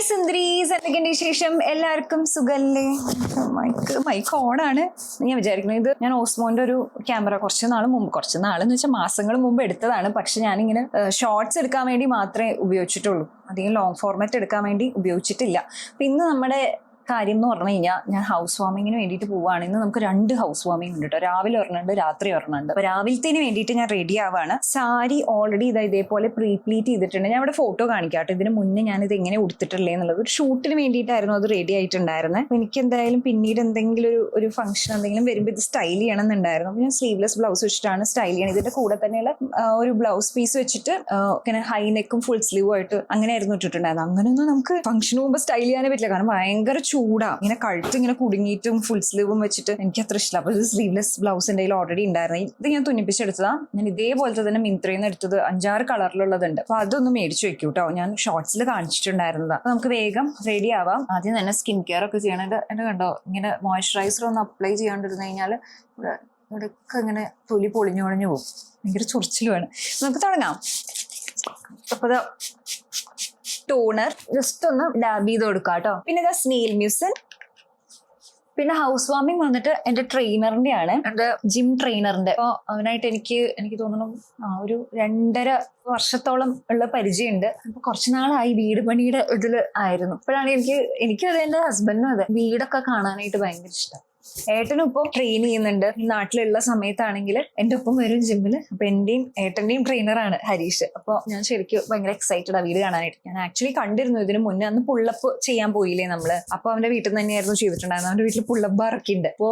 സുന്ദരീസ്, എന്തൊക്കെയുണ്ട് വിശേഷം? എല്ലാവർക്കും സുഖല്ലേ? മൈക്ക് ഓണാണ്. ഞാൻ വിചാരിക്കുന്നത് ഇത് ഞാൻ ഓസ്മോന്റെ ഒരു ക്യാമറ കുറച്ച് നാളെന്ന് വെച്ചാൽ മാസങ്ങൾ മുമ്പ് എടുത്തതാണ്. പക്ഷെ ഞാനിങ്ങനെ ഷോർട്സ് എടുക്കാൻ വേണ്ടി മാത്രമേ ഉപയോഗിച്ചിട്ടുള്ളൂ. അധികം ലോങ് ഫോർമാറ്റ് എടുക്കാൻ വേണ്ടി ഉപയോഗിച്ചിട്ടില്ല. അപ്പൊ ഇന്ന് നമ്മുടെ കാര്യം എന്ന് പറഞ്ഞു കഴിഞ്ഞാൽ, ഞാൻ ഹൗസ് വാമിങ്ങിന് വേണ്ടിയിട്ട് പോവുകയാണ്. ഇന്ന് നമുക്ക് 2 ഹൗസ് വാമിങ് ഉണ്ട് കേട്ടോ. രാവിലെ ഒരെണ്ണുണ്ട്, രാത്രി ഒരെണ്ണുണ്ട്. അപ്പൊ രാവിലത്തേന് വേണ്ടിയിട്ട് ഞാൻ റെഡി ആവാണ്. സാരി ഓൾറെഡി ഇതേപോലെ പ്രീപ്ലീറ്റ് ചെയ്തിട്ടുണ്ട്. ഞാൻ ഇവിടെ ഫോട്ടോ കാണിക്കാട്ടെ. ഇതിന് മുന്നേ ഞാൻ ഇത് എങ്ങനെ ഉടുത്തിട്ടില്ലേ എന്നുള്ളത്. ഒരു ഷൂട്ടിന് വേണ്ടിയിട്ടായിരുന്നു അത് റെഡി ആയിട്ടുണ്ടായിരുന്നത്. അപ്പൊ എനിക്ക് എന്തായാലും പിന്നീട് എന്തെങ്കിലും ഒരു ഫംഗ്ഷൻ എന്തെങ്കിലും വരുമ്പോൾ ഇത് സ്റ്റൈൽ ചെയ്യണം എന്നുണ്ടായിരുന്നു. അപ്പൊ ഞാൻ സ്ലീവ്ലെസ് ബ്ലൗസ് വെച്ചിട്ടാണ് സ്റ്റൈൽ ചെയ്യണം. ഇതിന്റെ കൂടെ തന്നെയുള്ള ഒരു ബ്ലൗസ് പീസ് വെച്ചിട്ട് ഇങ്ങനെ ഹൈ നെക്കും ഫുൾ സ്ലീവും ആയിട്ട് അങ്ങനെയായിരുന്നു ഇട്ടിട്ടുണ്ടായിരുന്നത്. അങ്ങനെയൊന്നും നമുക്ക് ഫംഗ്ഷന് മുമ്പ് സ്റ്റൈൽ ചെയ്യാനേ പറ്റില്ല. കാരണം ഭയങ്കര ചൂടാ. ഇങ്ങനെ കഴുത്ത് ഇങ്ങനെ കുടുങ്ങിയിട്ടും ഫുൾ സ്ലീവും വെച്ചിട്ട് എനിക്ക് അത്ര ഇഷ്ടം. അപ്പൊ ഇത് സ്ലീവ്ലെസ് ബ്ലൗസ് എൻ്റെ കയ്യിൽ ഓൾറെഡി ഉണ്ടായിരുന്നു. ഇത് ഞാൻ തുന്നിപ്പിച്ചെടുത്തതാ. ഞാൻ ഇതേപോലത്തെ തന്നെ മിന്ത്രയിൽ നിന്ന് എടുത്തത് 5-6 കളറിലുള്ളതുണ്ട്. അപ്പൊ അതൊന്ന് മേടിച്ചു വെക്കൂ കേട്ടോ. ഞാൻ ഷോർട്സിൽ കാണിച്ചിട്ടുണ്ടായിരുന്നതാ. അപ്പൊ നമുക്ക് വേഗം റെഡി ആവാം. ആദ്യം തന്നെ സ്കിൻ കെയർ ഒക്കെ ചെയ്യണം. എന്നെ കണ്ടോ, ഇങ്ങനെ മോയ്സ്ചറൈസർ ഒന്ന് അപ്ലൈ ചെയ്യാണ്ടിരുന്നു കഴിഞ്ഞാൽ ഇവിടെയൊക്കെ ഇങ്ങനെ തൊലി പൊളിഞ്ഞു പോകും. ഭയങ്കര ചൊറിച്ചിലുമാണ്. നമുക്ക് തുടങ്ങാം. അപ്പൊ ടോണർ ജസ്റ്റ് ഒന്ന് ഡാബ് ചെയ്ത് കൊടുക്കാം കേട്ടോ. പിന്നെ ഇതാ സ്നെയിൽ മ്യൂസിൻ. പിന്നെ ഹൗസ് വാമിങ് വന്നിട്ട് എന്റെ ട്രെയിനറിന്റെ ആണ്, എന്റെ ജിം ട്രെയിനറിന്റെ. അപ്പൊ അവനായിട്ട് എനിക്ക് തോന്നുന്നു ഒരു 2.5 വർഷത്തോളം ഉള്ള പരിചയമുണ്ട്. അപ്പൊ കുറച്ചു നാളായി വീട് പണിയുടെ ഇതില് ആയിരുന്നു. അപ്പോഴാണ് എനിക്കത് എന്റെ ഹസ്ബൻഡിനും അതെ വീടൊക്കെ കാണാനായിട്ട് ഭയങ്കര ഇഷ്ടം. ഏട്ടനും ഇപ്പോൾ ട്രെയിൻ ചെയ്യുന്നുണ്ട്. നാട്ടിലുള്ള സമയത്താണെങ്കിൽ എൻ്റെ ഒപ്പം വരും ജിമ്മില്. അപ്പൊ ഏട്ടന്റെയും ട്രെയിനറാണ് ഹരീഷ്. അപ്പൊ ഞാൻ ശരിക്കും ഭയങ്കര എക്സൈറ്റഡ് ആ വീട് കാണാനായിട്ട്. ഞാൻ ആക്ച്വലി കണ്ടിരുന്നു ഇതിന് മുന്നേ. അന്ന് പുള്ളപ്പ് ചെയ്യാൻ പോയില്ലേ നമ്മള്. അപ്പൊ അവന്റെ വീട്ടിൽ നിന്ന് തന്നെയായിരുന്നു ചെയ്തിട്ടുണ്ടായിരുന്നു. അവന്റെ വീട്ടിൽ പുള്ളപ്പ് ബാറൊക്കെ ഉണ്ട്. അപ്പോ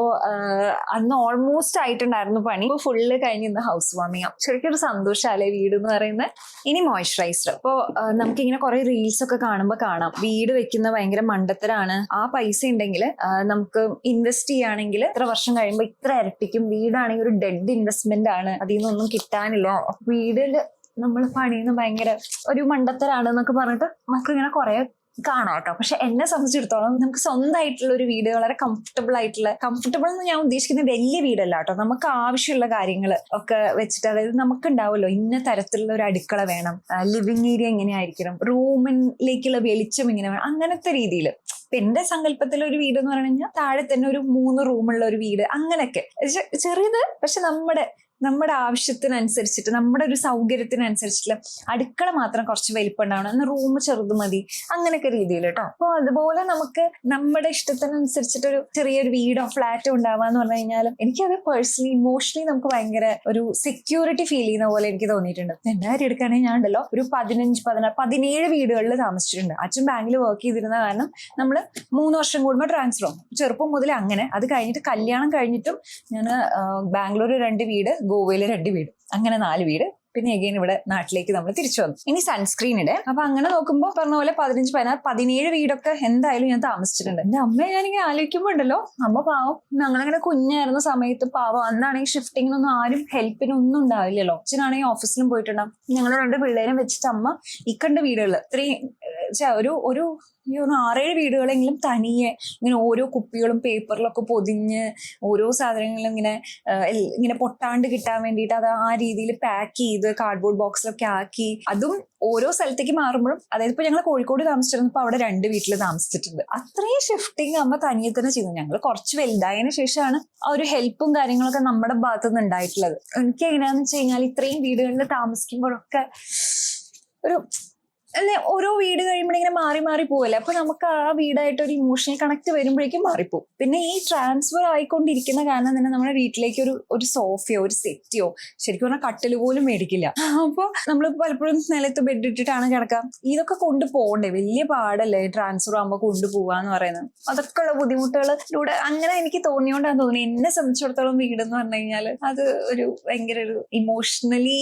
അന്ന് ഓൾമോസ്റ്റ് ആയിട്ടുണ്ടായിരുന്നു പണി. ഇപ്പൊ ഫുള്ള് കഴിഞ്ഞ് ഇന്ന് ഹൗസ് വാമിങ്. ശരിക്കും ഒരു സന്തോഷാലേ വീട് എന്ന് പറയുന്നത്. ഇനി മോയ്സ്ചറൈസർ. അപ്പൊ നമുക്കിങ്ങനെ കുറെ റീൽസ് ഒക്കെ കാണുമ്പോൾ കാണാം, വീട് വെക്കുന്ന ഭയങ്കര മണ്ടത്തരാണ്. ആ പൈസ ഉണ്ടെങ്കിൽ നമുക്ക് ഇൻവെസ്റ്റ് ചെയ്യുകയാണെങ്കിൽ ഇത്ര വർഷം കഴിയുമ്പോൾ ഇത്ര ഇരട്ടിക്കും. വീടാണെങ്കിൽ ഒരു ഡെഡ് ഇൻവെസ്റ്റ്മെന്റ് ആണ്, അതിൽ നിന്നൊന്നും കിട്ടാനില്ല. വീടില് നമ്മൾ പണിയുന്ന ഭയങ്കര ഒരു മണ്ടത്തരാണ് എന്നൊക്കെ പറഞ്ഞിട്ട് നമുക്ക് ഇങ്ങനെ കുറെ കാണാം കേട്ടോ. പക്ഷെ എന്നെ സംബന്ധിച്ചിടത്തോളം നമുക്ക് സ്വന്തമായിട്ടുള്ള ഒരു വീട്, വളരെ കംഫർട്ടബിൾ എന്ന് ഞാൻ ഉദ്ദേശിക്കുന്നത് വലിയ വീടല്ല കേട്ടോ. നമുക്ക് ആവശ്യമുള്ള കാര്യങ്ങൾ ഒക്കെ വെച്ചിട്ട്, അതായത് നമുക്ക് ഉണ്ടാവുമല്ലോ ഇന്ന തരത്തിലുള്ള ഒരു അടുക്കള വേണം, ലിവിങ് ഏരിയ എങ്ങനെയായിരിക്കണം, റൂമിലേക്കുള്ള വെളിച്ചം ഇങ്ങനെ വേണം, അങ്ങനത്തെ രീതിയിൽ. ഇപ്പൊ എന്റെ സങ്കല്പത്തിൽ ഒരു വീട് എന്ന് പറഞ്ഞു കഴിഞ്ഞാൽ താഴെ തന്നെ ഒരു 3 റൂമുള്ള ഒരു വീട്, അങ്ങനെയൊക്കെ ചെറിയത്. പക്ഷെ നമ്മുടെ ആവശ്യത്തിനനുസരിച്ചിട്ട്, നമ്മുടെ ഒരു സൗകര്യത്തിനനുസരിച്ചിട്ടുള്ള അടുക്കള മാത്രം കുറച്ച് വലിപ്പം ഉണ്ടാവണം, എന്നാൽ റൂം ചെറുത് മതി, അങ്ങനെയൊക്കെ രീതിയിൽ കേട്ടോ. അപ്പൊ അതുപോലെ നമുക്ക് നമ്മുടെ ഇഷ്ടത്തിനനുസരിച്ചിട്ടൊരു ചെറിയൊരു വീടോ ഫ്ലാറ്റോ ഉണ്ടാവാന്ന് പറഞ്ഞു കഴിഞ്ഞാൽ എനിക്കത് പേഴ്സണലി ഇമോഷണലി നമുക്ക് ഭയങ്കര ഒരു സെക്യൂരിറ്റി ഫീൽ ചെയ്യുന്ന പോലെ എനിക്ക് തോന്നിയിട്ടുണ്ട്. എന്റെ കാര്യം എടുക്കുകയാണെങ്കിൽ ഞാൻ ഉണ്ടല്ലോ ഒരു 17 വീടുകളിൽ താമസിച്ചിട്ടുണ്ട്. അച്ഛൻ ബാങ്കിൽ വർക്ക് ചെയ്തിരുന്ന കാരണം നമ്മൾ 3 വർഷം കൂടുമ്പോൾ ട്രാൻസ്ഫർ ആവും. ചെറുപ്പം മുതൽ അങ്ങനെ. അത് കഴിഞ്ഞിട്ട് കല്യാണം കഴിഞ്ഞിട്ടും ഞാൻ ബാംഗ്ലൂർ 2 വീട്, ഗോവയില് 2 വീട്, അങ്ങനെ 4 വീട്. പിന്നെ അഗൈൻ ഇവിടെ നാട്ടിലേക്ക് നമ്മൾ തിരിച്ചു വന്നു. ഇനി സൺസ്ക്രീൻ ഇടെ. അപ്പൊ അങ്ങനെ നോക്കുമ്പോൾ പറഞ്ഞ പോലെ 15, 16, 17 വീടൊക്കെ എന്തായാലും ഞാൻ താമസിച്ചിട്ടുണ്ട്. എന്റെ അമ്മയെ ഞാനിങ്ങനെ ആലോചിക്കുമ്പോ ഉണ്ടല്ലോ, അമ്മ പാവം ഞങ്ങളങ്ങനെ കുഞ്ഞായിരുന്ന സമയത്ത് പാവം. അന്നാണെങ്കിൽ ഷിഫ്റ്റിങ്ങിനൊന്നും ആരും ഹെൽപ്പിനൊന്നും ഉണ്ടാവില്ലല്ലോ. അച്ഛനാണെങ്കിൽ ഓഫീസിലും പോയിട്ടുണ്ടാവും. ഞങ്ങൾ 2 പിള്ളേരും വെച്ചിട്ട് അമ്മ ഈ കണ്ട വീടുകളിൽ ഇത്രയും ഒരു 6-7 വീടുകളെങ്കിലും തനിയെ ഇങ്ങനെ ഓരോ കുപ്പികളും പേപ്പറിലൊക്കെ പൊതിഞ്ഞ് ഓരോ സാധനങ്ങളും ഇങ്ങനെ പൊട്ടാണ്ട് കിട്ടാൻ വേണ്ടിയിട്ട് അത് ആ രീതിയിൽ പാക്ക് ചെയ്ത് കാർഡ്ബോർഡ് ബോക്സിലൊക്കെ ആക്കി, അതും ഓരോ സ്ഥലത്തേക്ക് മാറുമ്പോഴും. അതായത് ഇപ്പൊ ഞങ്ങൾ കോഴിക്കോട് താമസിച്ചിരുന്നപ്പോൾ അവിടെ 2 വീട്ടിൽ താമസിച്ചിട്ടുണ്ട്. അത്രയും ഷിഫ്റ്റിംഗ് അമ്മ തനിയെ തന്നെ ചെയ്യുന്നു. ഞങ്ങൾ കുറച്ച് വലുതായതിനു ശേഷമാണ് ആ ഒരു ഹെൽപ്പും കാര്യങ്ങളൊക്കെ നമ്മുടെ ഭാഗത്തു നിന്ന് ഉണ്ടായിട്ടുള്ളത്. എനിക്ക് എങ്ങനെയാന്ന് വെച്ച് കഴിഞ്ഞാൽ ഇത്രയും വീടുകളിൽ താമസിക്കുമ്പോഴൊക്കെ ഓരോ വീട് കഴിയുമ്പോൾ ഇങ്ങനെ മാറി പോവല്ലേ. അപ്പൊ നമുക്ക് ആ വീടായിട്ട് ഒരു ഇമോഷണൽ കണക്ട് വരുമ്പോഴേക്കും മാറിപ്പോവും. പിന്നെ ഈ ട്രാൻസ്ഫർ ആയിക്കൊണ്ടിരിക്കുന്ന കാരണം തന്നെ നമ്മുടെ വീട്ടിലേക്ക് ഒരു സോഫയോ ഒരു സെറ്റിയോ, ശരിക്കും പറഞ്ഞാൽ കട്ടില് പോലും മേടിക്കില്ല. അപ്പൊ നമ്മൾ പലപ്പോഴും നിലത്ത് ബെഡ് ഇട്ടിട്ടാണ് കിടക്കാം. ഇതൊക്കെ കൊണ്ടുപോകണ്ടേ, വലിയ പാടല്ലേ ട്രാൻസ്ഫർ ആകുമ്പോൾ കൊണ്ടുപോവാന്ന് പറയുന്നത്. അതൊക്കെ ഉള്ള ബുദ്ധിമുട്ടുകളിലൂടെ അങ്ങനെ എനിക്ക് തോന്നിയോണ്ടാന്ന് തോന്നി. എന്നെ സംബന്ധിച്ചിടത്തോളം വീടെന്ന് പറഞ്ഞു കഴിഞ്ഞാൽ അത് ഒരു ഭയങ്കര ഒരു ഇമോഷണലി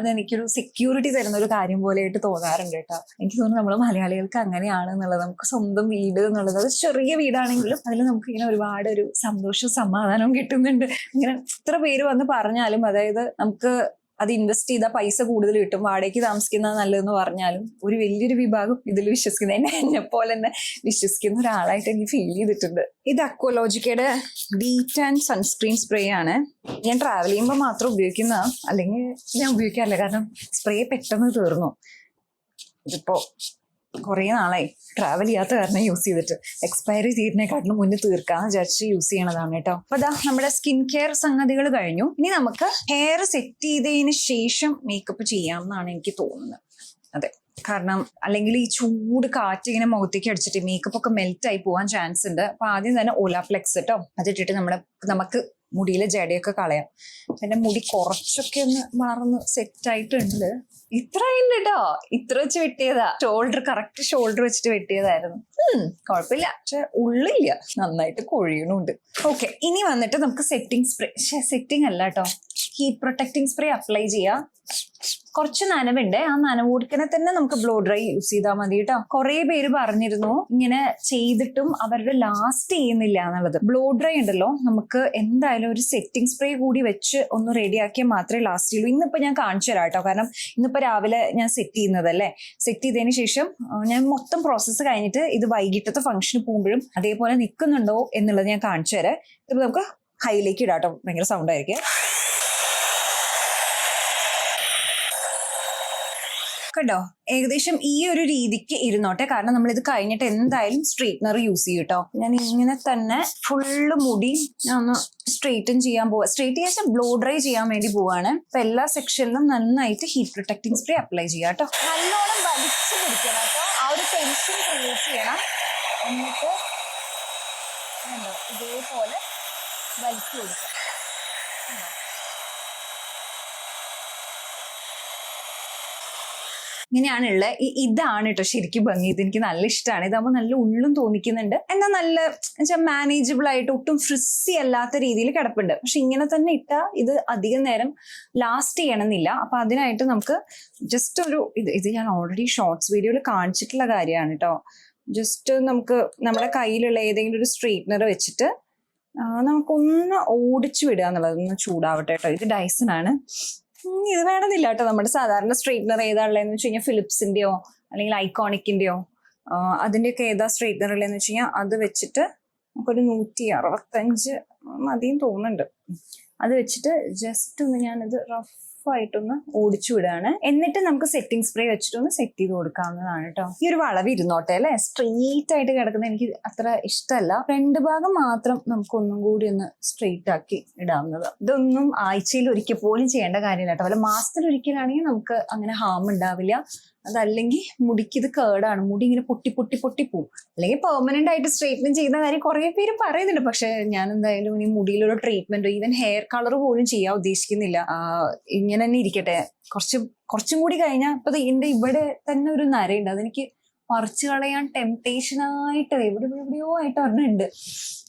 അതെനിക്കൊരു സെക്യൂരിറ്റി തരുന്ന ഒരു കാര്യം പോലെയായിട്ട് തോന്നാറുണ്ട് കേട്ടോ. എനിക്ക് തോന്നുന്നു നമ്മൾ മലയാളികൾക്ക് അങ്ങനെയാണ് എന്നുള്ളത്. നമുക്ക് സ്വന്തം വീട് എന്നുള്ളത്, അത് ചെറിയ വീടാണെങ്കിലും അതിൽ നമുക്ക് ഇങ്ങനെ ഒരുപാട് ഒരു സന്തോഷവും സമാധാനവും കിട്ടുന്നുണ്ട്. ഇങ്ങനെ എത്ര പേര് വന്ന് പറഞ്ഞാലും, അതായത് നമുക്ക് അത് ഇൻവെസ്റ്റ് ചെയ്താൽ പൈസ കൂടുതൽ കിട്ടും, വാടകയ്ക്ക് താമസിക്കുന്നത് നല്ലതെന്ന് പറഞ്ഞാലും ഒരു വലിയൊരു വിഭാഗം ഇതിൽ വിശ്വസിക്കുന്ന, എന്നെ പോലെ തന്നെ വിശ്വസിക്കുന്ന ഒരാളായിട്ട് എനിക്ക് ഫീൽ ചെയ്തിട്ടുണ്ട്. ഇത് അക്വലോജിക്കയുടെ ഡീറ്റ് ആൻഡ് സൺസ്ക്രീൻ സ്പ്രേ ആണ്. ഞാൻ ട്രാവൽ ചെയ്യുമ്പോൾ മാത്രം ഉപയോഗിക്കുന്ന, അല്ലെങ്കിൽ ഞാൻ ഉപയോഗിക്കാറില്ല, കാരണം സ്പ്രേ പെട്ടെന്ന് തീർന്നു. ഇതിപ്പോ കുറേ നാളായി ട്രാവൽ ചെയ്യാത്ത കാരണം യൂസ് ചെയ്തിട്ട് എക്സ്പയറി തീരുന്നേക്കാട്ടിലും മുന്നേ തീർക്കാന്ന് വിചാരിച്ച് യൂസ് ചെയ്യണതാണ് കേട്ടോ. അപ്പൊ അതാ നമ്മുടെ സ്കിൻ കെയർ സംഗതികൾ കഴിഞ്ഞു. ഇനി നമുക്ക് ഹെയർ സെറ്റ് ചെയ്തതിന് ശേഷം മേക്കപ്പ് ചെയ്യാം എന്നാണ് എനിക്ക് തോന്നുന്നത്. അതെ, കാരണം അല്ലെങ്കിൽ ഈ ചൂട് കാറ്റ് ഇങ്ങനെ മുഖത്തേക്ക് അടിച്ചിട്ട് മേക്കപ്പ് ഒക്കെ മെൽറ്റ് ആയി പോകാൻ ചാൻസ് ഉണ്ട്. അപ്പൊ ആദ്യം തന്നെ ഓലാഫ്ലെക്സ് കേട്ടോ അതിട്ടിട്ട് നമുക്ക് മുടിയിലെ ജടയൊക്കെ കളയാം. എന്റെ മുടി കുറച്ചൊക്കെ ഒന്ന് വളർന്ന് സെറ്റ് ആയിട്ടുണ്ട്. ഇത്ര കേട്ടോ, ഇത്ര വെച്ച് വെട്ടിയതാ. കറക്റ്റ് ഷോൾഡർ വെച്ചിട്ട് വെട്ടിയതായിരുന്നു. കുഴപ്പമില്ല, പക്ഷെ ഉള്ളില്ല, നന്നായിട്ട് കൊഴിയണുണ്ട്. ഓക്കെ, ഇനി വന്നിട്ട് നമുക്ക് സെറ്റിംഗ് സ്പ്രേ, സെറ്റിംഗ് അല്ല കേട്ടോ, ഹീറ്റ് പ്രൊട്ടക്ടിങ് സ്പ്രേ അപ്ലൈ ചെയ്യാം. കുറച്ച് നനവുണ്ട്, ആ നനവ് കൊടുക്കനെ തന്നെ നമുക്ക് ബ്ലോ ഡ്രൈ യൂസ് ചെയ്താൽ മതി കേട്ടോ. കുറെ പേര് പറഞ്ഞിരുന്നു ഇങ്ങനെ ചെയ്തിട്ടും അവരുടെ ലാസ്റ്റ് ചെയ്യുന്നില്ല എന്നുള്ളത്. ബ്ലോ ഡ്രൈ ഉണ്ടല്ലോ, നമുക്ക് എന്തായാലും ഒരു സെറ്റിംഗ് സ്പ്രേ കൂടി വെച്ച് ഒന്ന് റെഡിയാക്കിയാൽ മാത്രമേ ലാസ്റ്റ് ചെയ്യുള്ളൂ. ഇന്നിപ്പോ ഞാൻ കാണിച്ചു തരാം കേട്ടോ, കാരണം ഇന്നിപ്പോ രാവിലെ ഞാൻ സെറ്റ് ചെയ്യുന്നതല്ലേ. സെറ്റ് ചെയ്തതിന് ശേഷം ഞാൻ മൊത്തം പ്രോസസ്സ് കഴിഞ്ഞിട്ട് ഇത് വൈകിട്ടത്തെ ഫംഗ്ഷന് പോകുമ്പോഴും അതേപോലെ നിൽക്കുന്നുണ്ടോ എന്നുള്ളത് ഞാൻ കാണിച്ചു തരാം. ഇപ്പൊ നമുക്ക് ഹൈലേക്ക് ഇടാം കേട്ടോ, ഭയങ്കര സൗണ്ട് ആയിരിക്കും കേട്ടോ. ഏകദേശം ഈ ഒരു രീതിക്ക് ഇരുന്നോട്ടെ, കാരണം നമ്മൾ ഇത് കഴിഞ്ഞിട്ട് എന്തായാലും സ്ട്രെയിറ്റ്നർ യൂസ് ചെയ്യും കേട്ടോ. ഞാൻ ഇങ്ങനെ തന്നെ ഫുള്ള് മുടി ഞാൻ ഒന്ന് സ്ട്രെയിറ്റൻ ചെയ്യാൻ പോവാ. സ്ട്രെയിറ്റ് ചെയ്യാൻ ബ്ലോ ഡ്രൈ ചെയ്യാൻ വേണ്ടി പോവാണ്. അപ്പൊ എല്ലാ സെക്ഷനിലും നന്നായിട്ട് ഹീറ്റ് പ്രൊട്ടക്ടിങ് സ്പ്രേ അപ്ലൈ ചെയ്യാം കേട്ടോ. നല്ലോണം വലിച്ചു പിടിക്കണം കേട്ടോ, ആ ഒരു ടെൻഷൻ ക്രിയേറ്റ് ചെയ്യണം. എന്നിട്ട് ഇതേപോലെ വലിച്ചു കൊടുക്കാം. ഇങ്ങനെയാണുള്ളത്. ഇതാണ് കേട്ടോ ശരിക്കും ഭംഗി. ഇത് എനിക്ക് നല്ല ഇഷ്ടമാണ്. ഇതാകുമ്പോൾ നല്ല ഉള്ളും തോന്നിക്കുന്നുണ്ട്, എന്നാൽ നല്ല മാനേജബിൾ ആയിട്ട് ഒട്ടും ഫ്രിസ്സി അല്ലാത്ത രീതിയിൽ കിടപ്പുണ്ട്. പക്ഷെ ഇങ്ങനെ തന്നെ ഇട്ടാൽ ഇത് അധികം നേരം ലാസ്റ്റ് ചെയ്യണമെന്നില്ല. അപ്പൊ അതിനായിട്ട് നമുക്ക് ജസ്റ്റ് ഒരു ഇത് ഞാൻ ഓൾറെഡി ഷോർട്സ് വീഡിയോയിൽ കാണിച്ചിട്ടുള്ള കാര്യമാണ് കേട്ടോ. ജസ്റ്റ് നമുക്ക് നമ്മുടെ കയ്യിലുള്ള ഏതെങ്കിലും ഒരു സ്ട്രെയിറ്റ്നർ വെച്ചിട്ട് നമുക്കൊന്ന് ഓടിച്ചു വിടുക എന്നുള്ളത്. ഒന്ന് ചൂടാവട്ടെ കേട്ടോ. ഇത് ഡൈസൺ ആണ്, ഇത് വേണമെന്നില്ല കേട്ടോ. നമ്മുടെ സാധാരണ സ്ട്രെയിറ്റ്നർ ഏതാണുള്ളതെന്ന് വെച്ച് കഴിഞ്ഞാൽ ഫിലിപ്സിന്റെയോ അല്ലെങ്കിൽ ഐക്കോണിക്കിന്റെയോ അതിന്റെയൊക്കെ ഏതാ സ്ട്രെയിറ്റ്നർ ഉള്ളതെന്ന് വെച്ച് കഴിഞ്ഞാൽ അത് വെച്ചിട്ട് നമുക്കൊരു 165 മതിയും തോന്നുന്നുണ്ട്. അത് വെച്ചിട്ട് ജസ്റ്റ് ഒന്ന് ഞാനിത് റഫായിട്ടൊന്ന് ഓടിച്ചു വിടുകയാണ്. എന്നിട്ട് നമുക്ക് സെറ്റിംഗ് സ്പ്രേ വെച്ചിട്ടൊന്ന് സെറ്റ് ചെയ്ത് കൊടുക്കാവുന്നതാണ് കേട്ടോ. ഈ ഒരു വളവ് ഇരുന്നോട്ടെ അല്ലെ, സ്ട്രെയിറ്റ് ആയിട്ട് കിടക്കുന്നത് എനിക്ക് അത്ര ഇഷ്ടമല്ല. ഫ്രണ്ട് ഭാഗം മാത്രം നമുക്ക് ഒന്നും കൂടി ഒന്ന് സ്ട്രെയിറ്റ് ആക്കി ഇടാവുന്നത്. ഇതൊന്നും ആഴ്ചയിൽ ഒരിക്കൽ പോലും ചെയ്യേണ്ട കാര്യമില്ല കേട്ടോ. വല്ല മാസത്തിൽ ഒരിക്കലാണെങ്കിൽ നമുക്ക് അങ്ങനെ ഹാം ഉണ്ടാവില്ല. അതല്ലെങ്കിൽ മുടിക്ക് ഇത് കേടാണ്, മുടി ഇങ്ങനെ പൊട്ടി പൊട്ടി പൊട്ടി പോവും. അല്ലെങ്കിൽ പെർമനന്റ് ആയിട്ട് സ്ട്രെയിറ്റ്നിങ് ചെയ്യുന്ന കാര്യം കുറെ പേര് പറയുന്നുണ്ട്. പക്ഷെ ഞാൻ എന്തായാലും ഇനി മുടിയിലൊരു ട്രീറ്റ്മെന്റോ ഈവൻ ഹെയർ കളർ പോലും ചെയ്യാൻ ഉദ്ദേശിക്കുന്നില്ല. ഇങ്ങനെ തന്നെ ഇരിക്കട്ടെ. കുറച്ചും കൂടി കഴിഞ്ഞാൽ ഇപ്പൊ ഇതിന്റെ ഇവിടെ തന്നെ ഒരു നരയുണ്ട്, അതെനിക്ക് പറിച്ചു കളയാൻ ടെംപ്ടേഷനായിട്ട് എവിടെയോ ആയിട്ട് ഒരെണ്ണുണ്ട്.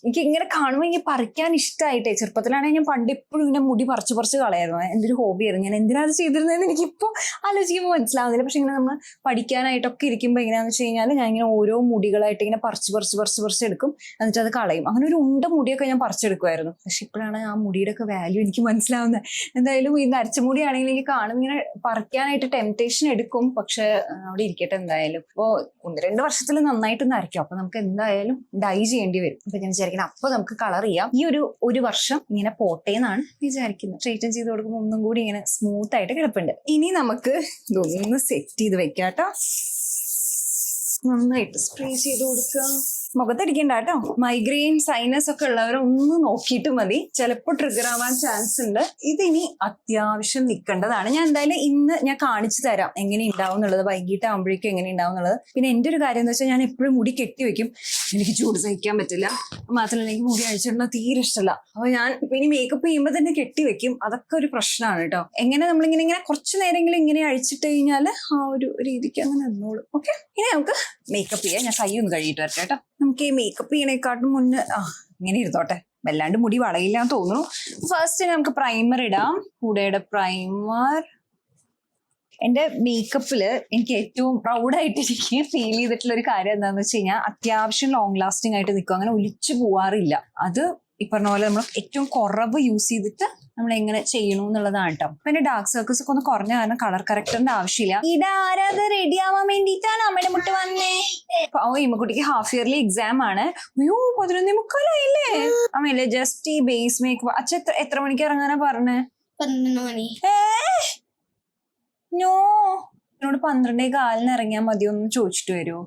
എനിക്ക് ഇങ്ങനെ കാണുമ്പോൾ എനിക്ക് പറിക്കാൻ ഇഷ്ടമായിട്ടേ. ചെറുപ്പത്തിലാണെങ്കിൽ ഞാൻ പണ്ട് എപ്പോഴും ഇങ്ങനെ മുടി പറിച്ച് കളയായിരുന്നു. എൻ്റെ ഒരു ഹോബിയായിരുന്നു. ഞാൻ എന്തിനാ അത് ചെയ്തിരുന്നതെന്ന് എനിക്കിപ്പോൾ ആലോചിക്കുമ്പോൾ മനസ്സിലാവുന്നില്ല. പക്ഷെ ഇങ്ങനെ നമ്മൾ പഠിക്കാനായിട്ടൊക്കെ ഇരിക്കുമ്പോൾ എങ്ങനെയാണെന്ന് വെച്ച് കഴിഞ്ഞാൽ ഞാൻ ഇങ്ങനെ ഓരോ മുടികളായിട്ട് ഇങ്ങനെ പറിച്ച് എടുക്കും, എന്നിട്ട് അത് കളയും. അങ്ങനെ ഒരു ഉണ്ട മുടിയൊക്കെ ഞാൻ പറിച്ചെടുക്കുമായിരുന്നു. പക്ഷെ ഇപ്പോഴാണ് ആ മുടിയുടെ ഒക്കെ വാല്യൂ എനിക്ക് മനസ്സിലാവുന്നത്. എന്തായാലും ഈ നരച്ച മുടിയാണെങ്കിൽ എനിക്ക് കാണുമ്പോൾ ഇങ്ങനെ പറിക്കാനായിട്ട് ടെംപ്ടേഷൻ എടുക്കും. പക്ഷെ അവിടെ ഇരിക്കട്ടെ. എന്തായാലും ഇപ്പോൾ 1-2 വർഷത്തിൽ നന്നായിട്ട് നരയ്ക്കും. അപ്പൊ നമുക്ക് എന്തായാലും ഡൈ ചെയ്യേണ്ടി വരും. അപ്പൊ ഞാൻ വിചാരിക്കണം അപ്പൊ നമുക്ക് കളർ ചെയ്യാം. ഈ ഒരു വർഷം ഇങ്ങനെ പോട്ടെ എന്നാണ് വിചാരിക്കുന്നത്. സ്ട്രെയിറ്റൻ ചെയ്ത് കൊടുക്കുമ്പോൾ ഒന്നും കൂടി ഇങ്ങനെ സ്മൂത്ത് ആയിട്ട് കിടപ്പുണ്ട്. ഇനി നമുക്ക് ഇതൊന്ന് സെറ്റ് ചെയ്ത് വെക്കാട്ടോ. നന്നായിട്ട് സ്പ്രേ ചെയ്ത് കൊടുക്കാം. മുഖത്തടിക്കണ്ട കേട്ടോ. മൈഗ്രെയിൻ സൈനസ് ഒക്കെ ഉള്ളവരെ ഒന്ന് നോക്കിയിട്ട് മതി, ചിലപ്പോൾ ട്രിഗർ ആവാൻ ചാൻസ് ഉണ്ട്. ഇതിനി അത്യാവശ്യം നിൽക്കേണ്ടതാണ്. ഞാൻ എന്തായാലും ഇന്ന് ഞാൻ കാണിച്ചു തരാം എങ്ങനെ ഉണ്ടാവും എന്നുള്ളത്, വൈകിട്ടാകുമ്പോഴേക്കും എങ്ങനെ ഉണ്ടാവും എന്നുള്ളത്. പിന്നെ എൻ്റെ ഒരു കാര്യം എന്ന് വെച്ചാൽ ഞാൻ എപ്പോഴും മുടി കെട്ടി വെക്കും. എനിക്ക് ചൂട് സഹിക്കാൻ പറ്റില്ല. മാത്രമല്ല എനിക്ക് മുടി അഴിച്ചിടുന്ന തീരെ ഇഷ്ടമല്ല. അപ്പൊ ഞാൻ ഇനി മേക്കപ്പ് ചെയ്യുമ്പോൾ തന്നെ കെട്ടി വെക്കും. അതൊക്കെ ഒരു പ്രശ്നമാണ് കേട്ടോ. എങ്ങനെ നമ്മളിങ്ങനെ കുറച്ച് നേരമെങ്കിലും ഇങ്ങനെ അഴിച്ചിട്ട് കഴിഞ്ഞാൽ ആ ഒരു രീതിക്ക് അങ്ങനെ നിന്നോളും. ഓക്കെ, ഇനി നമുക്ക് മേക്കപ്പ് ചെയ്യാം. ഞാൻ കൈ ഒന്ന് കഴുകിയിട്ട് വരട്ടെ കേട്ടോ. നമുക്ക് ഈ മേക്കപ്പ് ചെയ്യണേക്കാട്ടും മുന്നേ ഇങ്ങനെ ഇരുന്നോട്ടെ, വല്ലാണ്ട് മുടി വളയില്ലാന്ന് തോന്നുന്നു. ഫസ്റ്റ് നമുക്ക് പ്രൈമർ ഇടാം. കൂടെയുടെ പ്രൈമർ. എന്റെ മേക്കപ്പില് എനിക്ക് ഏറ്റവും പ്രൗഡായിട്ട് എനിക്ക് ഫീൽ ചെയ്തിട്ടുള്ള ഒരു കാര്യം എന്താണെന്ന് വെച്ച് കഴിഞ്ഞാൽ അത്യാവശ്യം ലോങ് ലാസ്റ്റിംഗ് ആയിട്ട് നിൽക്കും. അങ്ങനെ ഒലിച്ചു പോവാറില്ല. അത് ഈ പറഞ്ഞ പോലെ നമ്മൾ ഏറ്റവും കുറവ് യൂസ് ചെയ്തിട്ട് നമ്മൾ എങ്ങനെ ചെയ്യണു എന്നുള്ളതാണ് കേട്ടോ. അപ്പൊ എന്റെ ഡാർക്ക് സർക്കിൾസ് ഒക്കെ ഒന്ന് കുറഞ്ഞ കാരണം കളർ കറക്റ്ററിന്റെ ആവശ്യമില്ല. ഇതാരത് റെഡി ആവാൻ വേണ്ടിയിട്ടാണ് അമ്മയുടെ മുട്ട് വന്നേ. ഇമ്മക്കുട്ടിക്ക് ഹാഫ് ഇയർലി എക്സാം ആണ്. 11:45 അമ്മയില്ലേ. ജസ്റ്റ് ഈ ബേസ് മേക്കപ്പ്. അച്ഛ എത്ര മണിക്ക് ഇറങ്ങാനാ പറഞ്ഞേ? 12 മണി. നോ, എന്നോട് 12:15 ഇറങ്ങിയാൽ മതിയോ എന്ന് ചോദിച്ചിട്ട് വരുമോ?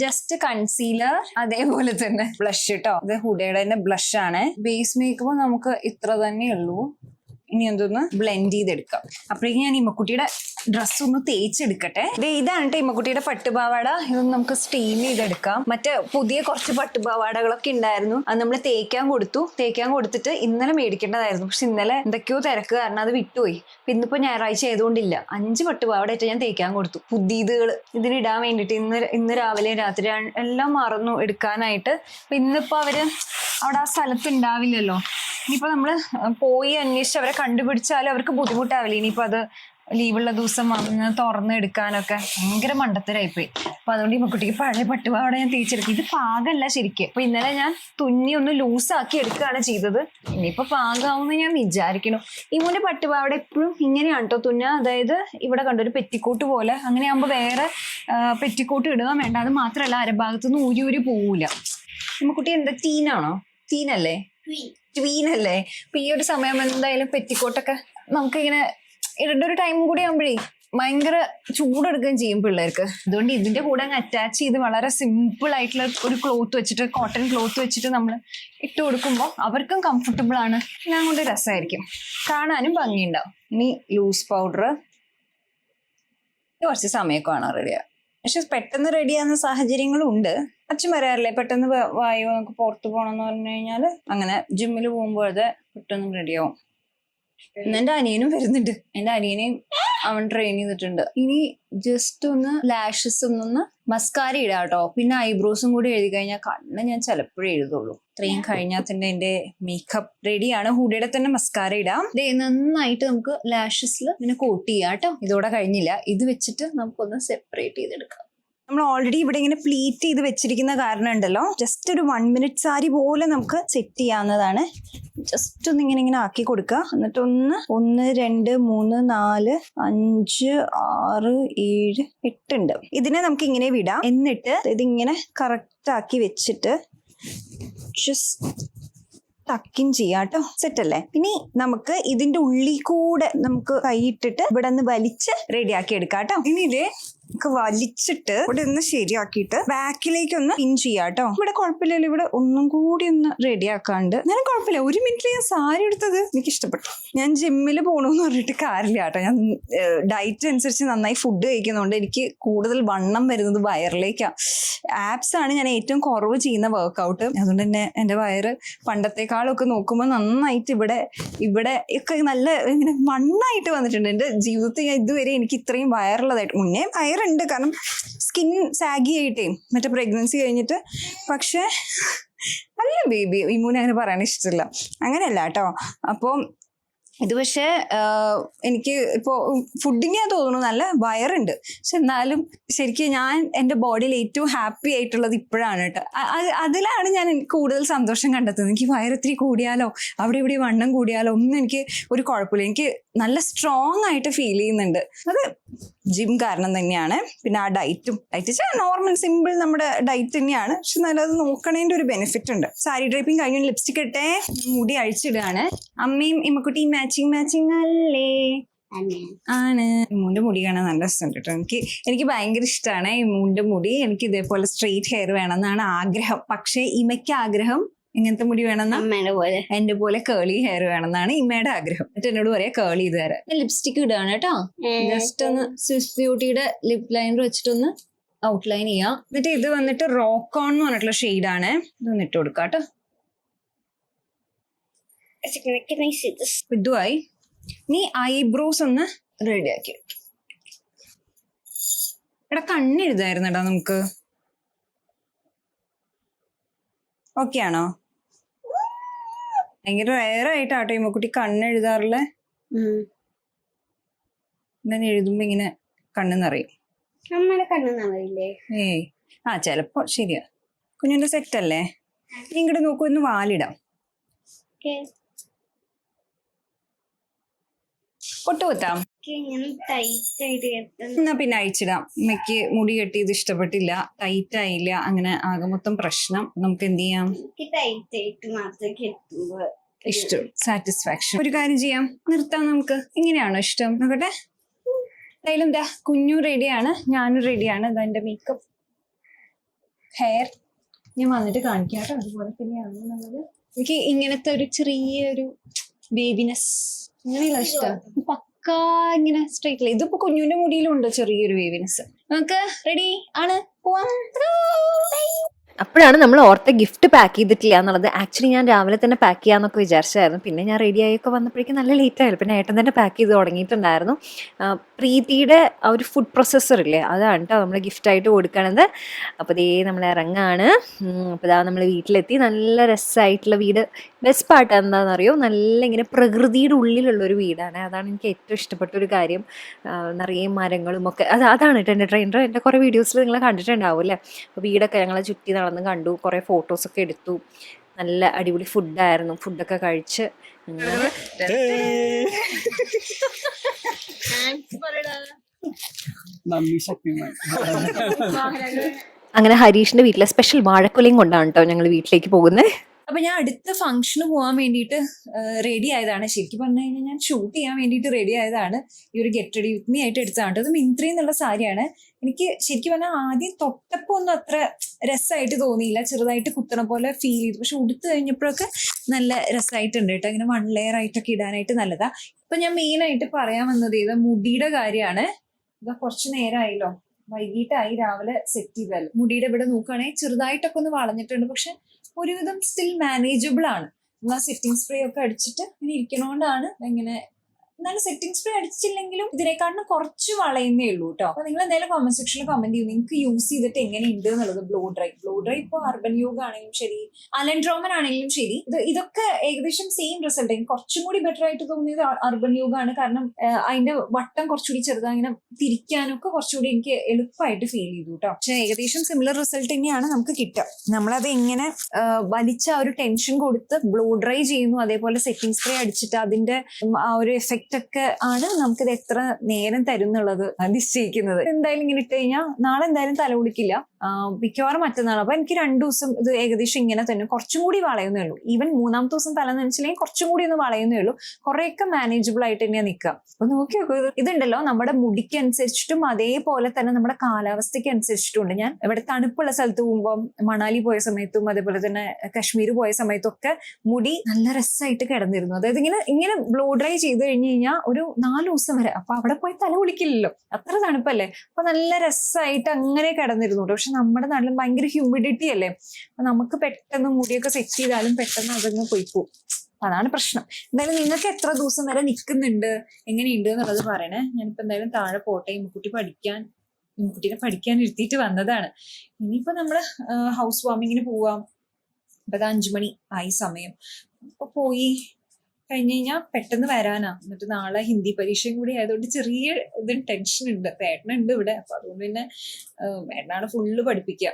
ജസ്റ്റ് കൺസീലർ, അതേപോലെ തന്നെ ബ്ലഷ് കേട്ടോ. ഇത് ഹുഡയുടെ തന്നെ ബ്ലഷ് ആണ്. ബേസ് മേക്കപ്പ് നമുക്ക് ഇത്ര തന്നെ ഉള്ളൂ. ഇനി എന്തൊന്ന് ബ്ലെൻഡ് ചെയ്തെടുക്കാം. അപ്പോഴേക്കും ഞാൻ ഇമ്മക്കുട്ടിയുടെ ഡ്രസ്സ് ഒന്ന് തേച്ചെടുക്കട്ടെ. ഇതാണ് കേട്ടോ ഇമ്മക്കുട്ടിയുടെ പട്ടുപാവാട. ഇതൊന്ന് നമുക്ക് സ്റ്റീം ചെയ്തെടുക്കാം. മറ്റേ പുതിയ കുറച്ച് പട്ടുപാവാടകളൊക്കെ ഉണ്ടായിരുന്നു, അത് നമ്മൾ തേക്കാൻ കൊടുത്തിട്ട് ഇന്നലെ മേടിക്കേണ്ടതായിരുന്നു. പക്ഷെ ഇന്നലെ എന്തൊക്കെയോ തിരക്ക് കാരണം അത് വിട്ടുപോയി. ഇന്നിപ്പോ ഞായറാഴ്ച ആയതുകൊണ്ടില്ല. 5 പട്ടുപാവാടയായിട്ട് ഞാൻ തേക്കാൻ കൊടുത്തു. പുതിയതുകൾ ഇതിലിടാൻ വേണ്ടിയിട്ട് ഇന്ന് രാവിലെ രാത്രി എല്ലാം മറന്നു എടുക്കാനായിട്ട്. അപ്പൊ ഇന്നിപ്പോ അവര് അവിടെ ആ സ്ഥലത്ത് ഉണ്ടാവില്ലല്ലോ. ഇനിയിപ്പോ നമ്മള് പോയി അന്വേഷിച്ച് അവരെ കണ്ടുപിടിച്ചാലും അവർക്ക് ബുദ്ധിമുട്ടാവില്ല. ഇനിയിപ്പോ അത് ലീവുള്ള ദിവസം വന്ന് തുറന്ന് എടുക്കാനൊക്കെ ഭയങ്കര മണ്ടത്തരായിപ്പോയി. അപ്പൊ അതുകൊണ്ട് ഈ കുട്ടിക്ക് പഴയ പട്ടുപാവാട ഞാൻ തേച്ചെടുക്കും. ഇത് പാകമല്ല ശരിക്കും. അപ്പൊ ഇന്നലെ ഞാൻ തുന്നി ഒന്ന് ലൂസാക്കി എടുക്കുകയാണ് ചെയ്തത്. ഇനിയിപ്പോ പാകമാവുമെന്ന് ഞാൻ വിചാരിക്കുന്നു. ഈ മോന്റെ പട്ടുപാവാട എപ്പോഴും ഇങ്ങനെയാണ് കേട്ടോ തുന്ന. അതായത് ഇവിടെ കണ്ടൊരു പെറ്റിക്കോട്ട് പോലെ. അങ്ങനെ ആകുമ്പോ വേറെ പെറ്റിക്കോട്ട് ഇടുക വേണ്ട. അത് മാത്രമല്ല അരഭാഗത്തുനിന്ന് ഊരി പോവൂല. കുട്ടി എന്താ ടീനാണോ? ടീനല്ലേ? ട്വീനല്ലേ? അപ്പൊ ഈ ഒരു സമയം എന്തായാലും പെറ്റിക്കോട്ടൊക്കെ നമുക്കിങ്ങനെ ഇടേണ്ട ഒരു ടൈം കൂടി ആകുമ്പോഴേ ഭയങ്കര ചൂടെടുക്കുകയും ചെയ്യും പിള്ളേർക്ക്. അതുകൊണ്ട് ഇതിന്റെ കൂടെ അങ്ങ് അറ്റാച്ച് ചെയ്ത് വളരെ സിമ്പിൾ ആയിട്ടുള്ള ഒരു ക്ലോത്ത് വെച്ചിട്ട്, കോട്ടൺ ക്ലോത്ത് വെച്ചിട്ട് നമ്മൾ ഇട്ട് കൊടുക്കുമ്പോൾ അവർക്കും കംഫർട്ടബിൾ ആണ്. ഞാൻ കൊണ്ട് രസമായിരിക്കും, കാണാനും ഭംഗിയുണ്ടാവും. ഇനി ലൂസ് പൗഡർ കുറച്ച് സമയമൊക്കെ വേണം റെഡിയാ. പക്ഷെ പെട്ടെന്ന് റെഡിയാകുന്ന സാഹചര്യങ്ങളും ഉണ്ട്. അച്ഛൻ വരാറില്ലേ പെട്ടെന്ന് വായോ നമുക്ക് പുറത്ത് പോകണമെന്ന് പറഞ്ഞു കഴിഞ്ഞാല് അങ്ങനെ ജിമ്മിൽ പോകുമ്പോൾ അത് പെട്ടെന്ന് റെഡിയാവും. എന്റെ അനിയനും വരുന്നുണ്ട്. എന്റെ അനിയനെയും അവൻ ട്രെയിൻ ചെയ്തിട്ടുണ്ട്. ഇനി ജസ്റ്റ് ഒന്ന് ലാഷസ് ഒന്നൊന്ന് മസ്കാര ഇടാം കേട്ടോ. പിന്നെ ഐബ്രോസും കൂടി എഴുതി കഴിഞ്ഞാൽ കണ്ണ് ഞാൻ ചിലപ്പോഴേ എഴുതുള്ളൂ. ഇത്രയും കഴിഞ്ഞാൽ തന്നെ എന്റെ മേക്കപ്പ് റെഡിയാണ്. ഹുഡയുടെ തന്നെ മസ്കാര ഇടാം. നന്നായിട്ട് നമുക്ക് ലാഷസിൽ ഇങ്ങനെ കോട്ട് ചെയ്യാം കേട്ടോ. ഇതോടെ കഴിഞ്ഞില്ല, ഇത് വെച്ചിട്ട് നമുക്കൊന്ന് സെപ്പറേറ്റ് ചെയ്തെടുക്കാം. നമ്മൾ ഓൾറെഡി ഇവിടെ ഇങ്ങനെ പ്ലീറ്റ് ചെയ്ത് വെച്ചിരിക്കുന്ന കാരണം ഉണ്ടല്ലോ, ജസ്റ്റ് ഒരു 1 മിനിറ്റ് സാരി പോലെ നമുക്ക് സെറ്റ് ചെയ്യാവുന്നതാണ്. ജസ്റ്റ് ഒന്ന് ഇങ്ങനെ ആക്കി കൊടുക്കുക. എന്നിട്ട് 1 2 3 4 5 6 7 8 ഉണ്ട്. ഇതിനെ നമുക്ക് ഇങ്ങനെ വിടാം. എന്നിട്ട് ഇതിങ്ങനെ കറക്റ്റ് ആക്കി വെച്ചിട്ട് ജസ്റ്റ് ടക്കിൻ ചെയ്യാം കേട്ടോ. സെറ്റ് അല്ലേ? ഇനി നമുക്ക് ഇതിന്റെ ഉള്ളിൽ കൂടെ നമുക്ക് കൈയിട്ടിട്ട് ഇവിടെ നിന്ന് വലിച്ച് റെഡിയാക്കി എടുക്കാം കേട്ടോ. ഇനി ഇതേ നമുക്ക് വലിച്ചിട്ട് ഇവിടെ ഒന്ന് ശരിയാക്കിയിട്ട് ബാക്കിലേക്ക് ഒന്ന് പിൻ ചെയ്യാം കേട്ടോ. ഇവിടെ കുഴപ്പമില്ലല്ലോ, ഇവിടെ ഒന്നും കൂടി ഒന്ന് റെഡിയാക്കാണ്ട്. ഞാൻ കുഴപ്പമില്ല, 1 മിനിറ്റിൽ ഞാൻ സാരി എടുത്തത് എനിക്ക് ഇഷ്ടപ്പെട്ടു. ഞാൻ ജിമ്മിൽ പോകണമെന്ന് പറഞ്ഞിട്ട് കാര്യമില്ല കേട്ടോ. ഞാൻ ഡയറ്റ് അനുസരിച്ച് നന്നായി ഫുഡ് കഴിക്കുന്നതുകൊണ്ട് എനിക്ക് കൂടുതൽ വണ്ണം വരുന്നത് വയറിലേക്കാണ്. ആപ്സ് ആണ് ഞാൻ ഏറ്റവും കുറവ് ചെയ്യുന്ന വർക്കൗട്ട്. അതുകൊണ്ട് തന്നെ എൻ്റെ വയറ് പണ്ടത്തെക്കാളൊക്കെ നോക്കുമ്പോൾ നന്നായിട്ട് ഇവിടെ ഒക്കെ നല്ല ഇങ്ങനെ വണ്ണായിട്ട് വന്നിട്ടുണ്ട്. എൻ്റെ ജീവിതത്തിൽ ഞാൻ ഇതുവരെ എനിക്ക് ഇത്രയും വയറുള്ളതായിട്ട്, മുന്നേ വയറുണ്ട് കാരണം സ്കിൻ സാഗി ആയിട്ടേ മറ്റേ പ്രഗ്നൻസി കഴിഞ്ഞിട്ട്. പക്ഷെ അല്ല ബേബി, ഇമ്മൂനെ അങ്ങനെ പറയാൻ ഇഷ്ടമില്ല, അങ്ങനെയല്ല കേട്ടോ. അപ്പോൾ ഇത് പക്ഷേ എനിക്ക് ഇപ്പോൾ ഫുഡിങ് ഞാൻ തോന്നുന്നു നല്ല വയറുണ്ട്. പക്ഷെ എന്നാലും ശരിക്കും ഞാൻ എൻ്റെ ബോഡിയിൽ ഏറ്റവും ഹാപ്പി ആയിട്ടുള്ളത് ഇപ്പോഴാണ് കേട്ടോ. അതിലാണ് ഞാൻ കൂടുതൽ സന്തോഷം കണ്ടെത്തുന്നത്. എനിക്ക് വയറിത്തിരി കൂടിയാലോ അവിടെ ഇവിടെ വണ്ണം കൂടിയാലോ ഒന്നും എനിക്ക് ഒരു കുഴപ്പമില്ല. എനിക്ക് നല്ല സ്ട്രോങ് ആയിട്ട് ഫീൽ ചെയ്യുന്നുണ്ട്. അത് ജിം കാരണം തന്നെയാണ്. പിന്നെ ആ ഡയറ്റ് നോർമൽ സിമ്പിൾ നമ്മുടെ ഡയറ്റ് തന്നെയാണ്. പക്ഷെ നല്ലത് നോക്കണേൻ്റെ ഒരു ബെനിഫിറ്റ് ഉണ്ട്. സാരി ഡ്രൈപ്പിംഗ് കഴിഞ്ഞ് ലിപ്സ്റ്റിക് ഇട്ടേ മുടി അഴിച്ചിടുകയാണ്. അമ്മയും ഇമ്മക്കുട്ടിയും മാച്ചിങ് അല്ലേ? ആണ്. ഇമ്മൂന്റെ മുടി കാണാൻ നല്ല രസമുണ്ട് കേട്ടോ. എനിക്ക് ഭയങ്കര ഇഷ്ടമാണ് ഇമ്മൂന്റെ മുടി. എനിക്ക് ഇതേപോലെ സ്ട്രെയിറ്റ് ഹെയർ വേണമെന്നാണ് ആഗ്രഹം. പക്ഷെ ഇമ്മയ്ക്ക് ആഗ്രഹം ഇങ്ങനത്തെ മുടി വേണമെന്നാ, എന്റെ പോലെ കേളി ഹെയർ വേണമെന്നാണ് ഇമ്മയുടെ ആഗ്രഹം. എന്നിട്ട് എന്നോട് പറയാ കേളി ചെയ്ത് തരാം. ലിപ്സ്റ്റിക് ഇടുകയാണ് കേട്ടോ. ജസ്റ്റ് ഒന്ന് സ്വിസ് ബ്യൂട്ടിയുടെ ലിപ് ലൈനർ വെച്ചിട്ടൊന്ന് ഔട്ട്ലൈൻ ചെയ്യാം. എന്നിട്ട് ഇത് വന്നിട്ട് റോക്ക് ഓൺ എന്ന് പറഞ്ഞിട്ടുള്ള ഷെയ്ഡാണ്. ഇതൊന്ന് ഇട്ട് കൊടുക്കാം കേട്ടോ. ഇതുമായി ഇനി ഐബ്രോസ് ഒന്ന് റെഡിയാക്കി വെക്കും. എടാ കണ്ണെഴുതായിരുന്നടാ നമുക്ക്. ഓക്കെ ആണോ? ഭയങ്കര റയർ ആയിട്ടാട്ടോ ഇമ്മക്കുട്ടി കണ്ണെഴുതാറില്ലേ. ഇങ്ങനെ എഴുതുമ്പോ ഇങ്ങനെ കണ്ണ് നിറയും. ചെലപ്പോ ശരിയാ. കുഞ്ഞിന്റെ സെറ്റ് അല്ലേ? ഇങ്ങോട്ട് നോക്കൂ, ഒന്ന് വാലിടാം. പൊട്ടുകുത്താം എന്നാ പിന്നെ അഴിച്ചിടാം. അമ്മയ്ക്ക് മുടി കെട്ടിയത് ഇഷ്ടപ്പെട്ടില്ല, ടൈറ്റ് ആയില്ല, അങ്ങനെ ആകെ മൊത്തം പ്രശ്നം. നമുക്ക് എന്ത് ചെയ്യാം? ഇഷ്ടം, സാറ്റിസ്ഫാക്ഷൻ. ഒരു കാര്യം ചെയ്യാം, നിർത്താം നമുക്ക്. ഇങ്ങനെയാണോ ഇഷ്ടം? നോക്കട്ടെ. എന്തായാലും എന്താ കുഞ്ഞു റെഡിയാണ്, ഞാനും റെഡിയാണ്. ഇതാ എൻ്റെ മേക്കപ്പ്, ഹെയർ ഞാൻ വന്നിട്ട് കാണിക്കാം കേട്ടോ. അതുപോലെ തന്നെയാണ് എന്നുള്ളത്. എനിക്ക് ഇങ്ങനത്തെ ഒരു ചെറിയൊരു വേവിനെസ് അങ്ങനെയുള്ള ഇഷ്ടം. പക്കാ ഇങ്ങനെ സ്ട്രൈറ്റ്. ഇതിപ്പോ കുഞ്ഞുവിന്റെ മുടിയിലുണ്ട് ചെറിയൊരു വേവിനെസ്. നമുക്ക് റെഡി ആണ്, പോവാം. അപ്പോഴാണ് നമ്മൾ ഓർത്ത ഗിഫ്റ്റ് പാക്ക് ചെയ്തിട്ടില്ല എന്നുള്ളത്. ആക്ച്വലി ഞാൻ രാവിലെ തന്നെ പാക്ക് ചെയ്യാന്നൊക്കെ വിചാരിച്ചായിരുന്നു. പിന്നെ ഞാൻ റെഡി ആയൊക്കെ വന്നപ്പോഴേക്കും നല്ല ലേറ്റ് ആയിരുന്നു. പിന്നെ ഏട്ടൻ തന്നെ പാക്ക് ചെയ്ത് തുടങ്ങിയിട്ടുണ്ടായിരുന്നു. പ്രീതിയുടെ ആ ഒരു ഫുഡ് പ്രൊസസ്സർ ഇല്ലേ, അതാണ് കേട്ടോ നമ്മൾ ഗിഫ്റ്റായിട്ട് കൊടുക്കണത്. അപ്പോൾ ഇതേ നമ്മൾ ഇറങ്ങാണ്. അപ്പോൾ ഇതാ നമ്മൾ വീട്ടിലെത്തി. നല്ല രസമായിട്ടുള്ള വീട്. ബെസ്റ്റ് പാർട്ട് എന്താണെന്നറിയോ, നല്ല ഇങ്ങനെ പ്രകൃതിയുടെ ഉള്ളിലുള്ളൊരു വീടാണ്. അതാണ് എനിക്ക് ഏറ്റവും ഇഷ്ടപ്പെട്ട ഒരു കാര്യം. നിറയെ മരങ്ങളും ഒക്കെ. അതാണ് കേട്ടോ എൻ്റെ ട്രെയിനർ. എൻ്റെ കുറേ വീഡിയോസിൽ നിങ്ങൾ കണ്ടിട്ടുണ്ടാവും അല്ലേ. അപ്പോൾ വീടൊക്കെ ഞങ്ങളെ ചുറ്റി നടന്ന് കണ്ടു, കുറേ ഫോട്ടോസൊക്കെ എടുത്തു. നല്ല അടിപൊളി ഫുഡായിരുന്നു. ഫുഡൊക്കെ കഴിച്ച് അങ്ങനെ ഹരീഷിന്റെ വീട്ടിലെ സ്പെഷ്യൽ വാഴക്കൊലയും കൊണ്ടാണ് കേട്ടോ ഞങ്ങൾ വീട്ടിലേക്ക് പോകുന്നത്. അപ്പൊ ഞാൻ അടുത്ത ഫംഗ്ഷന് പോകാൻ വേണ്ടിയിട്ട് റെഡി ആയതാണ്. ശരിക്കും പറഞ്ഞു കഴിഞ്ഞാൽ ഞാൻ ഷൂട്ട് ചെയ്യാൻ വേണ്ടിയിട്ട് റെഡി ആയതാണ്. ഈ ഒരു ഗെറ്റ് റെഡി വിത്ത് മീ ആയിട്ട് എടുത്തതാണ്. അത് മിന്ത്രി എന്നുള്ള സാരിയാണ്. എനിക്ക് ശരിക്കും പറഞ്ഞാൽ ആദ്യം തൊട്ടപ്പോൾ ഒന്നും അത്ര രസമായിട്ട് തോന്നിയില്ല, ചെറുതായിട്ട് കുത്തണ പോലെ ഫീൽ ചെയ്തു. പക്ഷെ ഉടുത്ത് കഴിഞ്ഞപ്പോഴൊക്കെ നല്ല രസമായിട്ടുണ്ട് കേട്ടോ. ഇങ്ങനെ 1 ലെയർ ആയിട്ടൊക്കെ ഇടാനായിട്ട് നല്ലതാ. ഇപ്പൊ ഞാൻ മെയിൻ ആയിട്ട് പറയാൻ വന്നത് ഇത് മുടിയുടെ കാര്യമാണ്. ഇതാ കുറച്ച് നേരമായില്ലോ, വൈകിട്ടായി, രാവിലെ സെറ്റ് ചെയ്താൽ മുടിയുടെ ഇവിടെ നോക്കുകയാണെങ്കിൽ ചെറുതായിട്ടൊക്കെ ഒന്ന് വളഞ്ഞിട്ടുണ്ട്. പക്ഷെ ഒരുവിധം സ്റ്റിൽ മാനേജബിൾ ആണ്. എന്നാൽ സെറ്റിംഗ് സ്പ്രേ ഒക്കെ അടിച്ചിട്ട് ഇങ്ങനെ ഇരിക്കണോണ്ടാണ് ഇങ്ങനെ. എന്നാലും സെറ്റിംഗ് സ്പ്രേ അടിച്ചില്ലെങ്കിലും ഇതിനെക്കാട്ടിലും കുറച്ച് വളയുന്നേ ഉള്ളൂ കേട്ടോ. അപ്പൊ നിങ്ങൾ എന്തായാലും കമന്റ് സെക്ഷനിൽ കമന്റ് ചെയ്യും നിങ്ങൾക്ക് യൂസ് ചെയ്തിട്ട് എങ്ങനെയുണ്ട് എന്നുള്ളത്. ബ്ലോ ഡ്രൈ ഇപ്പോൾ അർബൻ യോഗ ആണെങ്കിലും ശരി, അലൻ ഡ്രോമൻ ആണെങ്കിലും ശരി, ഇതൊക്കെ ഏകദേശം സെയിം റിസൾട്ട്. എനിക്ക് കുറച്ചും കൂടി ബെറ്റർ ആയിട്ട് തോന്നിയത് അർബൻ യോഗ ആണ്. കാരണം അതിന്റെ വട്ടം കുറച്ചുകൂടി ചെറുതാ, ഇങ്ങനെ തിരിക്കാനൊക്കെ കുറച്ചുകൂടി എനിക്ക് എളുപ്പമായിട്ട് ഫീൽ ചെയ്തു കേട്ടോ. പക്ഷെ ഏകദേശം സിമിലർ റിസൾട്ട് തന്നെയാണ് നമുക്ക് കിട്ടുക. നമ്മളത് എങ്ങനെ വലിച്ച ആ ഒരു ടെൻഷൻ കൊടുത്ത് ബ്ലോ ഡ്രൈ ചെയ്യുന്നു, അതേപോലെ സെറ്റിംഗ് സ്പ്രേ അടിച്ചിട്ട് അതിന്റെ ആ ഒരു എഫക്റ്റ് ഒക്കെ ആണ് നമുക്കിത് എത്ര നേരം തരും എന്നുള്ളത് നിശ്ചയിക്കുന്നത്. എന്തായാലും ഇങ്ങനെ ഇട്ട് കഴിഞ്ഞാൽ നാളെ എന്തായാലും തല കുളിക്കില്ല, മിക്കവാറും മറ്റന്നാൾ. അപ്പൊ എനിക്ക് 2 ദിവസം ഇത് ഏകദേശം ഇങ്ങനെ തന്നെ, കുറച്ചും കൂടി വളയുന്നേ ഉള്ളൂ. ഈവൻ 3-ാമത്തെ ദിവസം തല നനച്ചില്ലെങ്കിൽ കുറച്ചും കൂടി ഒന്ന് വളയുന്നേ ഉള്ളൂ. കുറെയൊക്കെ മാനേജബിൾ ആയിട്ട് തന്നെയാണ് നിൽക്കുക. അപ്പൊ നോക്കി നോക്കൂ, ഇതുണ്ടല്ലോ നമ്മുടെ മുടിക്ക് അനുസരിച്ചിട്ടും അതേപോലെ തന്നെ നമ്മുടെ കാലാവസ്ഥയ്ക്ക് അനുസരിച്ചിട്ടും ഉണ്ട്. ഞാൻ ഇവിടെ തണുപ്പുള്ള സ്ഥലത്ത് പോകുമ്പോൾ, മണാലി പോയ സമയത്തും അതേപോലെ തന്നെ കശ്മീർ പോയ സമയത്തും ഒക്കെ മുടി നല്ല രസമായിട്ട് കിടന്നിരുന്നു. അതായത് ഇങ്ങനെ ബ്ലോ ഡ്രൈ ചെയ്ത് കഴിഞ്ഞ് കഴിഞ്ഞാൽ ഒരു 4 ദിവസം വരെ. അപ്പൊ അവിടെ പോയി തല കുളിക്കില്ലല്ലോ, അത്ര തണുപ്പല്ലേ. അപ്പൊ നല്ല രസമായിട്ട് അങ്ങനെ കിടന്നിരുന്നു. പക്ഷെ നമ്മുടെ നാട്ടിലും ഭയങ്കര ഹ്യൂമിഡിറ്റി അല്ലേ. അപ്പൊ നമുക്ക് പെട്ടെന്ന് മുടിയൊക്കെ സെറ്റ് ചെയ്താലും പെട്ടെന്ന് അതങ്ങ് പോയി പോകും. അതാണ് പ്രശ്നം. എന്തായാലും നിങ്ങൾക്ക് എത്ര ദിവസം വരെ നിൽക്കുന്നുണ്ട്, എങ്ങനെയുണ്ട് എന്നുള്ളത് പറയണേ. ഞാനിപ്പോ എന്തായാലും താഴെ പോട്ടെ. ഇമ്മുക്കുട്ടീനെ പഠിക്കാൻ ഇരുത്തിയിട്ട് വന്നതാണ്. ഇനിയിപ്പോ നമ്മള് ഹൗസ് വാമിങ്ങിന് പോവാം. ഇപ്പൊ 5 മണി ആയി സമയം. അപ്പൊ പോയി കഴിഞ്ഞ് കഴിഞ്ഞാൽ പെട്ടെന്ന് വരാനാ. എന്നിട്ട് നാളെ ഹിന്ദി പരീക്ഷയും കൂടി ആയതുകൊണ്ട് ചെറിയ ടെൻഷൻ ഉണ്ട്. ഏട്ടനുണ്ട് ഇവിടെ. അപ്പൊ അതുകൊണ്ട് പിന്നെ ഏട്ടനാണ് ഫുള്ള് പഠിപ്പിക്കുക.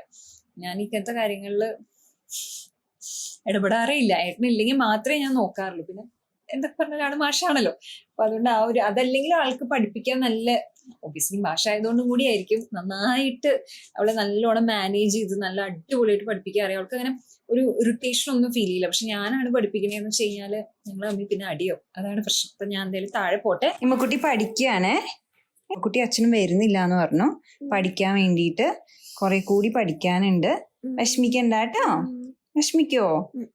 ഞാൻ ഇങ്ങനത്തെ കാര്യങ്ങളില് ഇടപെടാറേ ഇല്ല. ഏട്ടനില്ലെങ്കിൽ മാത്രമേ ഞാൻ നോക്കാറുള്ളൂ. പിന്നെ എന്തൊക്കെ പറഞ്ഞാൽ മാഷാണല്ലോ. അപ്പൊ അതുകൊണ്ട് അതല്ലെങ്കിൽ ആൾക്ക് പഠിപ്പിക്കാൻ നല്ല, ഒബിയസ്ലി മാഷ് ആയതുകൊണ്ടും കൂടി ആയിരിക്കും, നന്നായിട്ട് അവളെ നല്ലോണം മാനേജ് ചെയ്ത് നല്ല അടിപൊളിയായിട്ട് പഠിപ്പിക്കാൻ അറിയാം. അവൾക്ക് അങ്ങനെ ഒരു ഇറിറ്റേഷൻ ഒന്നും ഫീൽ ചെയ്യില്ല. പക്ഷെ ഞാനാണ് പഠിപ്പിക്കണേന്ന് വെച്ച് കഴിഞ്ഞാല് ഞങ്ങൾ തമ്മിൽ പിന്നെ അടിയോ, അതാണ് പ്രശ്നം. അപ്പൊ ഞാൻ എന്തായാലും താഴെ പോട്ടെ. ഇമ്മക്കുട്ടി പഠിക്കുകയാണേ. ഇമ്മക്കുട്ടി അച്ഛനും വരുന്നില്ല എന്ന് പറഞ്ഞു പഠിക്കാൻ വേണ്ടിയിട്ട്. കുറെ കൂടി പഠിക്കാനുണ്ട്. വിഷമിക്കണ്ട കേട്ടോ. വിഷമിക്കോ?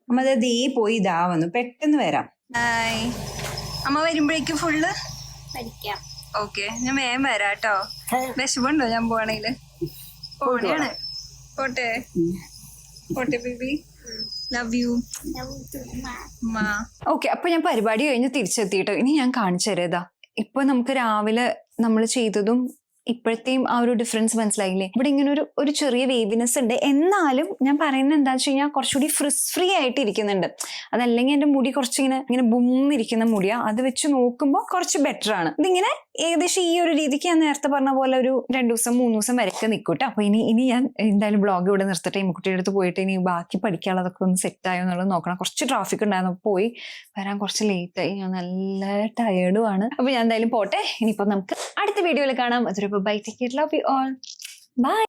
അമ്മ ദേ പോയി ഇതാ വന്നു. പെട്ടെന്ന് വരാം. അമ്മ വരുമ്പോഴേക്കും ഫുള്ള് പഠിക്കാം. ഓക്കെ, ഞാൻ വേഗം വരാം കേട്ടോ. വിഷമുണ്ടോ ഞാൻ പോവാണെങ്കില്? പോണേണ്. പോട്ടെ പോട്ടെ ബേബി, ലവ് യു. ഓക്കെ, അപ്പൊ ഞാൻ പരിപാടി കഴിഞ്ഞ് തിരിച്ചെത്തിട്ടോ. ഇനി ഞാൻ കാണിച്ചു തരാം. ഇതാ ഇപ്പൊ നമുക്ക് രാവിലെ നമ്മൾ ചെയ്തതും ഇപ്പോഴത്തെയും ആ ഒരു ഡിഫറൻസ് മനസ്സിലായില്ലേ? ഇവിടെ ഇങ്ങനെ ഒരു ചെറിയ വേവിനെസ് ഉണ്ട്. എന്നാലും ഞാൻ പറയുന്നത് എന്താ വെച്ച് കഴിഞ്ഞാൽ കുറച്ചുകൂടി ഫ്രീ ആയിട്ട് ഇരിക്കുന്നുണ്ട്. അതല്ലെങ്കിൽ എന്റെ മുടി കുറച്ചിങ്ങനെ ബുമ്മിരിക്കുന്ന മുടിയാ. അത് വെച്ച് നോക്കുമ്പോൾ കുറച്ച് ബെറ്റർ ആണ്. ഇതിങ്ങനെ ഏകദേശം ഈ ഒരു രീതിക്ക് ഞാൻ നേരത്തെ പറഞ്ഞ പോലെ ഒരു 2 ദിവസം 3 ദിവസം വരെയൊക്കെ നിൽക്കൂട്ടോ. അപ്പൊ ഇനി ഞാൻ എന്തായാലും ബ്ലോഗ് ഇവിടെ നിർത്തിട്ടെ. ഇമ്മക്കുട്ടിയുടെ അടുത്ത് പോയിട്ട് ഇനി ബാക്കി പഠിക്കാനുള്ളതൊക്കെ ഒന്ന് സെറ്റ് ആയോ എന്നുള്ളത് നോക്കണം. കുറച്ച് ട്രാഫിക് ഉണ്ടായിരുന്നു, പോയി വരാൻ കുറച്ച് ലേറ്റ് ആയി. ഞാൻ നല്ല ടയേർഡുമാണ്. അപ്പൊ ഞാൻ എന്തായാലും പോട്ടെ. ഇനിയിപ്പോ നമുക്ക് അടുത്ത വീഡിയോയിൽ കാണാം. അതൊരു bye. Take care. Love you all. By.